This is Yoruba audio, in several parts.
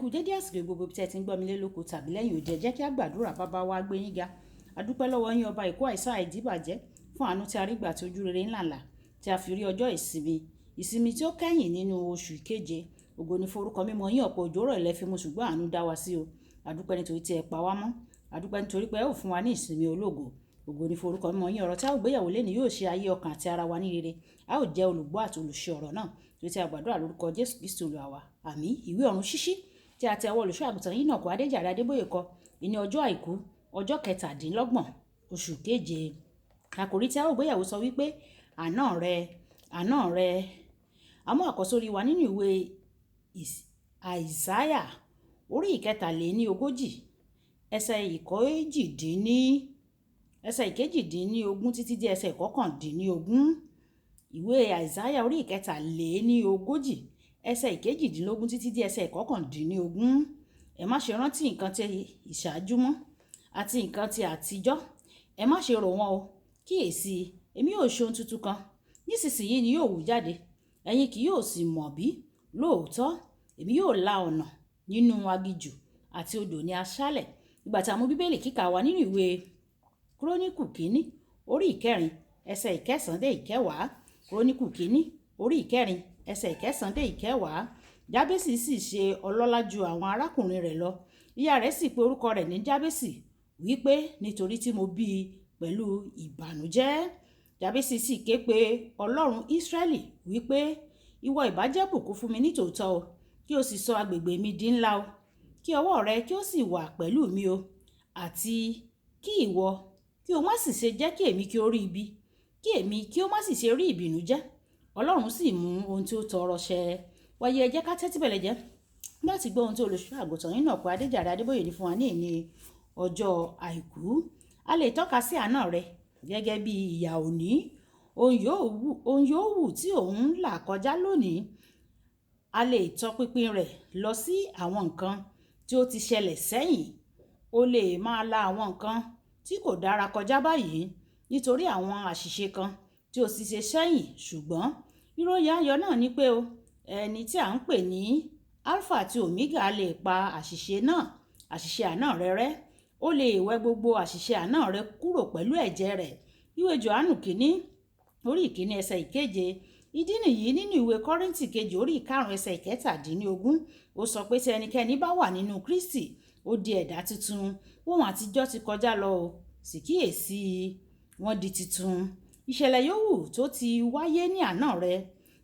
Kú dédé àsìkò gbogbo tí ẹ ti ń gbọ́ mi lé lóko tàbí lẹ́yìn òde, jẹ́ kí a gbàdúrà. Bàbá wa gbé yín ga, a dúpẹ́ lọ́wọ́ yín ọba ìkó àìsàn àìdíbàjẹ́ fún àánú tí a rí gbà tí ojú rere ńláńlá tí a fi rí ọjọ́ ìsinmi tí ó kẹ́yìn nínú oṣù keje. Ògo ni forúkọ mímọ́ yín, ọ̀pọ̀ òjò rọ̀ ilẹ̀ fi mu ṣùgbọ́n àánú dá wa sí o. A dúpẹ́ nítorí tí ẹ pa wá mọ́, a dúpẹ́ nítorí pé ẹ ó fún wa ní ìsinmi ológo. Ògo ni forúkọ mímọ́ yín. Ọ̀rọ̀ tí a ó gbéyàwó lẹ́ni yóò ṣe ayé ọkàn àti ara wa ní rere. A ó jẹ́ olùgbọ́ àti olùṣe ọ̀rọ̀ náà torí tí a gbàdúrà lórúkọ Jésù Kristi Olúwa wa. Àmín. Ìwé ọ̀run ṣíṣí tí a tẹ ọwọ́ olùṣọ́ àgùntàn yìí náà kó Adéjàre Adébóyè kọ ní ọjọ́ àìkú ọjọ́ 17 oṣù keje. Àkòrí tí a ó gbéyàwó sọ wípé àná rẹ. A mú àkọ́sórí wa nínú ìwé Àìsáyà orí 43 ẹsẹ̀ ìkejìdínlógún títí dé ẹsẹ̀ 19. Ìwé Àìsáyà orí 43 ẹsẹ̀ ìkejìdínlógún títí dé ẹsẹ̀ 19. Ẹ má ṣe rántí nǹkan tí ìṣáájú mọ́ àti nǹkan tí àtijọ́. Ẹ má ṣe rò wọ́n o. Kíyèsí, èmi yóò ṣe ohun tuntun kan. Nísinsìnyí ni yóò wù jáde. Ẹ̀yin kì yóò sì mọ̀ bí. Lóòótọ́, èmi yóò la ọ̀nà nínú aginjù àti odò ní aṣálẹ̀. Ìgbà tí a mú Bíbélì kíkà wa nínú ìwé Kíróníkù kínní orí 4 ẹsẹ̀ 9 dé 10. Kíróníkù kínní orí 4 ẹsẹ̀ 9 dé 10. Jábésì sì ṣe ọlọ́lá ju àwọn arákùnrin rẹ̀ lọ. Ìyá rẹ̀ sì pe orúkọ rẹ̀ ní Jábésì wípé nítorí tí mo bí i pẹ̀lú ìbànújẹ́. Jábésì sì ké pe Ọlọ́run Ísírẹ́lì wípé ìwọ ìbá jẹ́ bùkún fún mi nítòótọ́ o, kí o sì sọ agbègbè mi di ńlá o, kí ọwọ́ rẹ kí o sì wà pẹ̀lú mi o, àti kí ìwọ kí o má sì ṣe jẹ́ kí èmi kí ó rí ibi, kí èmi kí ó má sì ṣe rí ìbìnújẹ́. Ọlọ́run sì mú ohun tí ó tọrọ ṣẹ. Wáyé ẹ jẹ́ ká tẹ́tí bẹ̀lẹ̀ jẹ́ láti gbọ́ ohun tí olùṣọ́ àgùntàn yìí náà kó Adéjàre Adébóyè ní fún wa ní ọjọ́ àìkú. A lè tọ́ka sí àná rẹ gẹ́gẹ́ bí ìyà òní. Ohun yòówù tí òun ń là kọjá lónìí, a lè tọpinpin rẹ̀ lọ sí àwọn nǹkan tí ó ti ṣẹlẹ̀ sẹ́yìn. O lè máa la àwọn nǹkan tí kò dára kọjá báyìí nítorí àwọn àṣìṣe kan tí o sì ṣe sẹ́yìn, ṣùgbọ́n ìròyìn ayọ̀ náà ni pé o, ẹni tí à ń pè ní Alpha àti Omega lè pa àṣìṣe àná rẹ rẹ́. Ó lè wẹ gbogbo àṣìṣe àná rẹ kúrò pẹ̀lú ẹ̀jẹ̀ rẹ̀. Ìwé Jòhánù kínní orí 1 ẹsẹ̀ 7. Ìdí nìyí nínú ìwé Kọ́ríńtì kejì orí 5 ẹsẹ̀ 17 ó sọ pé tí ẹnikẹ́ni bá wà nínú Kristi, ó di ẹ̀dá tuntun. Ohun àtijọ́ ti kọjá lọ o, sì kíyèsí wọ́n di tuntun. Ìṣẹ̀lẹ̀ yòówù tó ti wáyé ní àná rẹ,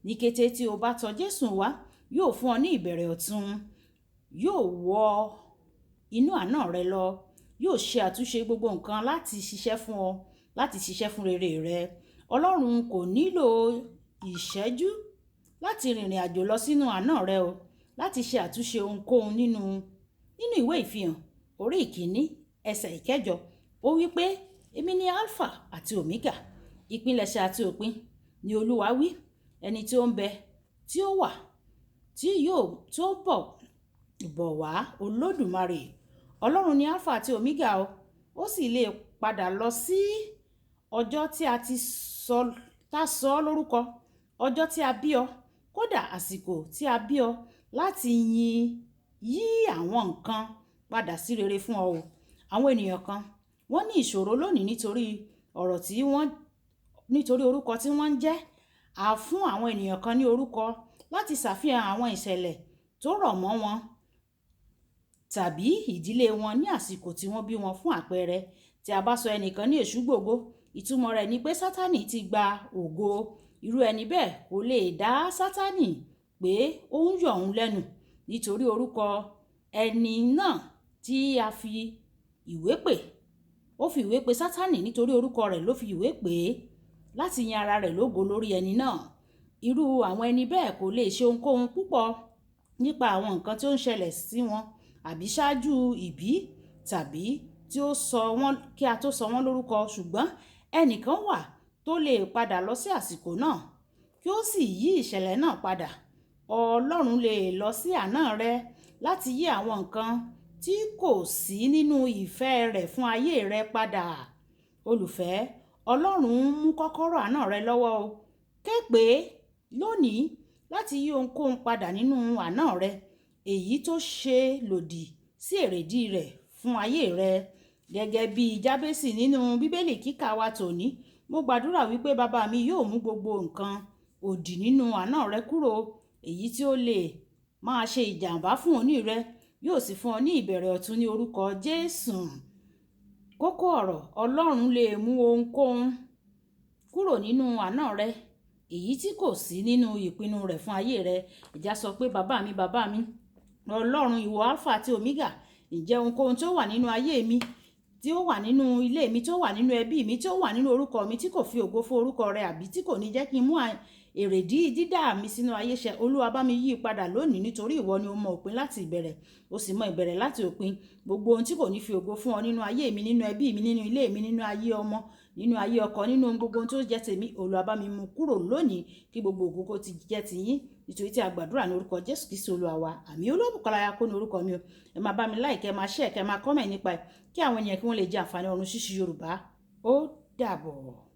ní kété tí o bá tọ̀ Jésù wá, yóò fún ọ ní ìbẹ̀rẹ̀ ọ̀tun. Yóò wọ inú àná rẹ lọ. Yóò ṣe àtúnṣe gbogbo nǹkan láti ṣiṣẹ́ fún ọ, láti ṣiṣẹ́ fún rere rẹ. Ọlọ́run kò nílò ìṣẹ́jú láti rìnrìn àjò lọ sínú àná rẹ o, láti ṣe àtúnṣe ohunkóhun nínú ìwé ìfihàn orí 1 ẹsẹ̀ 8. Ó wí pé èmi ni Alpha àti Omega, ìpilẹ̀ṣẹ̀ àti òpin ni Olúwa wí, ẹni tí ó ń bẹ, tí ó wà, tí bọ̀ wá, Olódùmarè. Ọlọ́run ni Alpha àti Omega o. Ó sì lè padà lọ sí ọjọ́ tí a ti sọ ọ́ lórúkọ, ọjọ́ tí a bí ọ, kódà àsìkò tí a bí ọ, láti yí àwọn nǹkan padà sí rere fún ọ o. Àwọn ènìyàn kan wọ́n ní ìṣòro lónìí nítorí orúkọ tí wọ́n ń jẹ́. A fún àwọn ènìyàn kan ní orúkọ láti ṣàfihàn àwọn ìṣẹ̀lẹ̀ tó rọ̀ mọ́ wọn tàbí ìdílé wọn ní àsìkò tí wọ́n bí wọn. Fún àpẹẹrẹ, tí a bá sọ ẹnìkan ní èṣù gbògo, ìtumọ̀ rẹ̀ ni pé Sátánì ti gba ògo. Irú ẹni bẹ́ẹ̀ kò lè dá Sátánì pé ó ń yọ òun lẹ́nu nítorí orúkọ ẹni náà tí a fi ìwé pè. Ó fi ìwé pè Sátánì nítorí orúkọ rẹ̀ ló fi ìwé pè é láti yan ara rẹ̀ lógo lórí ẹni náà. Irú àwọn ẹni bẹ́ẹ̀ kò lè ṣe ohunkóhun púpọ̀ nípa àwọn nǹkan tí ó ń ṣẹlẹ̀ sí wọn àbí ṣáájú ìbí tàbí kí a tó sọ wọ́n lórúkọ. Ṣùgbọ́n ẹnìkan wà tó lè padà lọ sí àsìkò náà kí ó sì yí ìṣẹ̀lẹ̀ náà padà. Ọlọ́run lè lọ sí àná rẹ láti yí àwọn nǹkan tí kò sí nínú ìfẹ́ rẹ̀ fún ayé rẹ padà. Olùfẹ́, Ọlọ́run ń mú kọ́kọ́rọ́ àná rẹ lọ́wọ́ o. Ké pè é lónìí láti yí ohunkóhun padà nínú àná rẹ èyí tó ṣe lòdì sí èrèdí rẹ̀ fún ayé rẹ. Gẹ́gẹ́ bí Jábésì nínú Bíbélì kíkà wa tòní, mo gbàdúrà wípé bàbá mi yóò mú gbogbo nǹkan òdì nínú àná rẹ kúrò, èyí tí ó lè máa ṣe ìjàmbá fún òní rẹ, yóò sì fún ọ ní ìbẹ̀rẹ̀ ọ̀tun ní orúkọ Jésù. Kókó ọ̀rọ̀: Ọlọ́run lè mú ohunkóhun kúrò nínú àná rẹ èyí tí kò sí nínú ìpinnu rẹ̀ fún ayé rẹ. Ìjà sọ pé bàbá mi Ọlọ́run, ìwọ Alpha àti Omega, ǹjẹ́ ohunkóhun tí ó wà nínú ayé mi, tí ó wà nínú ilé mi, tí ó wà nínú ẹbí mi, tí ó wà nínú orúkọ mi, tí kò fi ògo fún orúkọ rẹ, àbí tí kò ní jẹ́ kí n mú èrèdí dídá mi sínú ayé ṣẹ, Olúwa bá mi yí padà lónìí, nítorí ìwọ ni o mọ òpin láti ìbẹ̀rẹ̀, o sì mọ ìbẹ̀rẹ̀ láti òpin. Gbogbo ohun tí kò ní fi ògo fún ọ nínú ayé mi, nínú ẹbí mi, nínú ilé mi, nínú ayé ọmọ, nínú ayé ọkọ, nínú gbogbo ohun tó jẹ́ tèmi, Olúwa bá mi mú kúrò lónìí, kí gbogbo ògo kó ti jẹ́ tiyín, nítorí tí a gbàdúrà ní orúkọ Jésù Kristi Olúwa wa. Àmín. Olúbùkọ́lá Ayákó ní orúkọ mi o. Ẹ máa bá mi like, ẹ máa share, ẹ máa comment nípa ẹ̀, kí àwọn ènìyàn kí wọ́n lè jẹ àǹfààní ọ̀run ṣíṣí Yorùbá. Ó dàbọ̀.